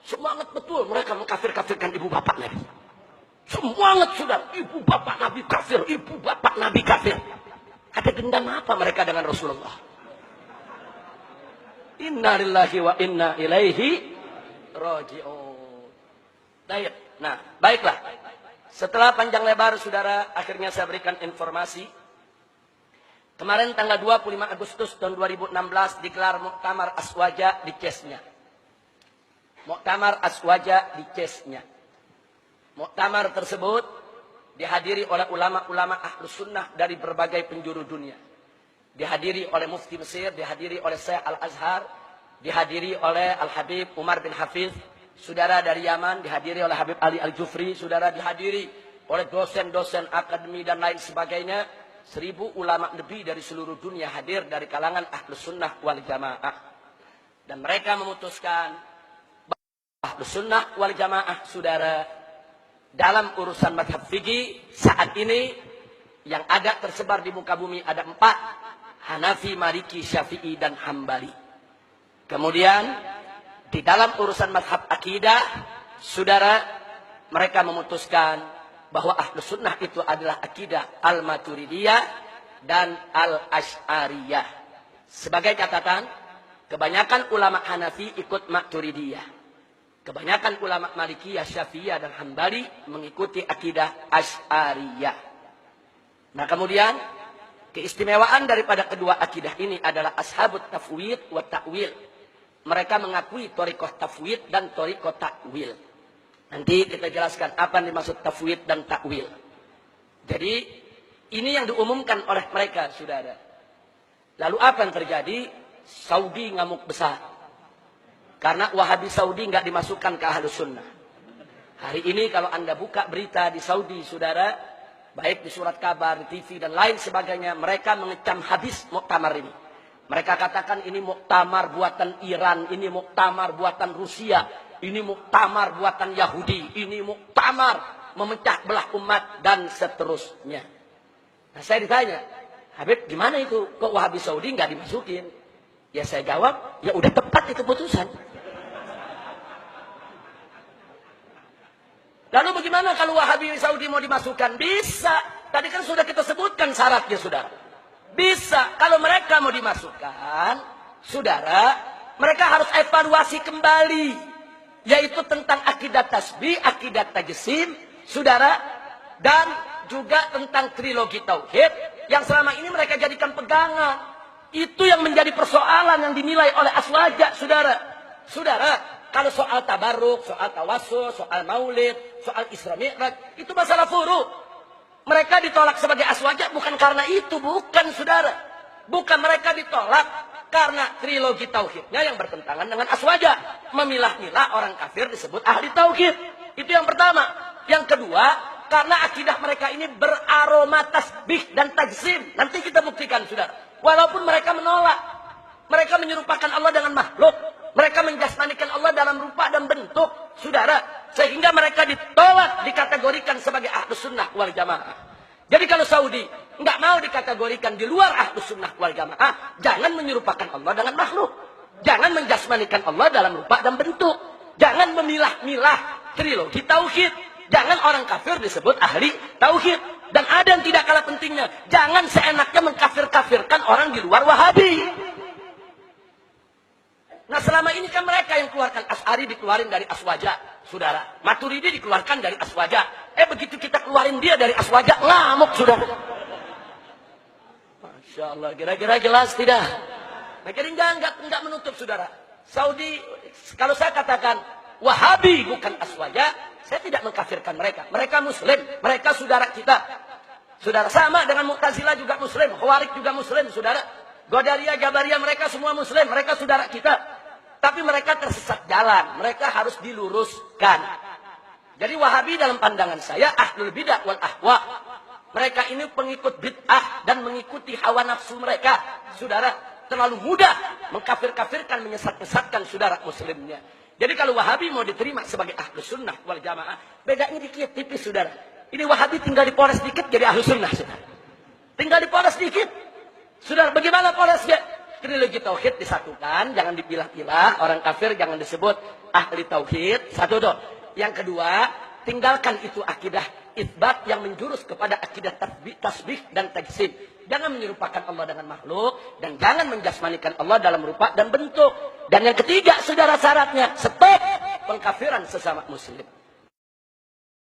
Semangat betul mereka mengkafir-kafirkan ibu bapak Nabi. Semangat sudah, ibu bapak Nabi kafir, ibu bapak Nabi kafir. Ada dendam apa mereka dengan Rasulullah? Inna lillahi wa inna ilaihi raji'un. Nah, baiklah. Setelah panjang lebar, saudara, akhirnya saya berikan informasi. Kemarin tanggal 25 Agustus tahun 2016 digelar Muktamar Aswaja di Cesnya. Muktamar Aswaja di Cesnya. Muktamar tersebut dihadiri oleh ulama-ulama Ahlus Sunnah dari berbagai penjuru dunia. Dihadiri oleh Mufti Mesir, dihadiri oleh Syekh Al-Azhar, dihadiri oleh Al-Habib Umar bin Hafiz, saudara dari Yaman, dihadiri oleh Habib Ali Al-Jufri, saudara dihadiri oleh dosen-dosen akademi dan lain sebagainya. 1000 ulama lebih dari seluruh dunia hadir dari kalangan Ahlus Sunnah wal Jamaah. Dan mereka memutuskan bahwa Ahlus Sunnah wal Jamaah, saudara, dalam urusan mazhab fikih saat ini yang ada tersebar di muka bumi ada 4. Hanafi, Maliki, Syafi'i, dan Hambali. Kemudian di dalam urusan mazhab akidah, saudara, mereka memutuskan bahwa Ahlus Sunnah itu adalah akidah Al-Maturidiyah dan Al-Asy'ariyah. Sebagai catatan, kebanyakan ulama Hanafi ikut Maturidiyah. Kebanyakan ulama Malikiyah, Syafi'iyah, dan Hambali mengikuti akidah Asy'ariyah. Nah, kemudian keistimewaan daripada kedua akidah ini adalah ashabut tafwid wa ta'wil. Mereka mengakui thariqah tafwid dan thariqah ta'wil. Nanti kita jelaskan apa yang dimaksud tafwid dan ta'wil. Jadi ini yang diumumkan oleh mereka, saudara. Lalu apa yang terjadi? Saudi ngamuk besar. Karena Wahabi Saudi nggak dimasukkan ke Ahlus Sunnah. Hari ini kalau Anda buka berita di Saudi, saudara, baik di surat kabar, di TV, dan lain sebagainya, mereka mengecam habis muktamar ini. Mereka katakan ini muktamar buatan Iran, ini muktamar buatan Rusia, ini muktamar buatan Yahudi, ini muktamar memecah belah umat, dan seterusnya. Nah, saya ditanya, Habib, gimana itu? Kok Wahabi Saudi nggak dimasukin? Ya saya jawab, ya udah tepat itu putusan. Lalu bagaimana kalau Wahabi Saudi mau dimasukkan? Bisa. Tadi kan sudah kita sebutkan syaratnya, saudara. Bisa. Kalau mereka mau dimasukkan, saudara, mereka harus evaluasi kembali. Yaitu tentang akidah tasbih, akidah tajsim, saudara. Dan juga tentang trilogi tauhid yang selama ini mereka jadikan pegangan. Itu yang menjadi persoalan yang dinilai oleh Aswaja, saudara. Saudara, kalau soal tabarruk, soal tawassul, soal maulid, soal Isra Mi'raj, itu masalah furu'. Mereka ditolak sebagai Aswaja bukan karena itu, bukan, saudara. Bukan, mereka ditolak karena trilogi tauhidnya yang bertentangan dengan Aswaja. Memilah-milah orang kafir disebut ahli tauhid. Itu yang pertama. Yang kedua, karena akidah mereka ini beraroma tasbih dan tajsim. Nanti kita buktikan, saudara. Walaupun mereka menolak, mereka menyerupakan Allah dengan makhluk, mereka menjasmanikan Allah dalam rupa dan bentuk, saudara, sehingga mereka ditolak, dikategorikan sebagai Ahlus Sunnah wal Jamaah. Jadi kalau Saudi nggak mau dikategorikan di luar Ahlus Sunnah wal Jamaah, jangan menyerupakan Allah dengan makhluk, jangan menjasmanikan Allah dalam rupa dan bentuk, jangan memilah-milah trilogi tauhid, jangan orang kafir disebut ahli tauhid. Dan ada yang tidak kalah pentingnya, jangan seenaknya mengkafir-kafirkan orang di luar Wahabi. Nah, selama ini kan mereka yang keluarkan. Asy'ari dikeluarin dari Aswaja, saudara. Maturidi dikeluarkan dari Aswaja. Begitu kita keluarin dia dari Aswaja, ngamuk, saudara. Masya Allah, kira-kira jelas tidak? Nah, jadi enggak menutup, saudara. Saudi, kalau saya katakan Wahabi bukan Aswaja, saya tidak mengkafirkan mereka. Mereka Muslim, mereka saudara kita. Saudara, sama dengan Mu'tazilah juga Muslim, Khawarij juga Muslim, saudara. Qadariyah, Jabariyah, mereka semua Muslim, mereka saudara kita. Tapi mereka tersesat jalan, mereka harus diluruskan. Jadi Wahabi dalam pandangan saya ahlul bidah wal ahwa. Mereka ini pengikut bid'ah dan mengikuti hawa nafsu mereka. Saudara, terlalu mudah mengkafir-kafirkan, menyesat-nyesatkan saudara muslimnya. Jadi kalau Wahabi mau diterima sebagai Ahlus Sunnah wal Jamaah, bedanya dikit, tipis, saudara. Ini Wahabi tinggal dipoles dikit jadi Ahlus Sunnah, saudara. Tinggal dipoles dikit. Saudara, bagaimana polesnya? Trilogi tauhid disatukan, jangan dipilah-pilah. Orang kafir jangan disebut ahli tauhid. Satu tuh. Yang kedua, tinggalkan itu akidah itsbat yang menjurus kepada akidah tasbih dan tajsim. Jangan menyerupakan Allah dengan makhluk dan jangan menjasmanikan Allah dalam rupa dan bentuk. Dan yang ketiga, saudara syaratnya, stop pengkafiran sesama muslim.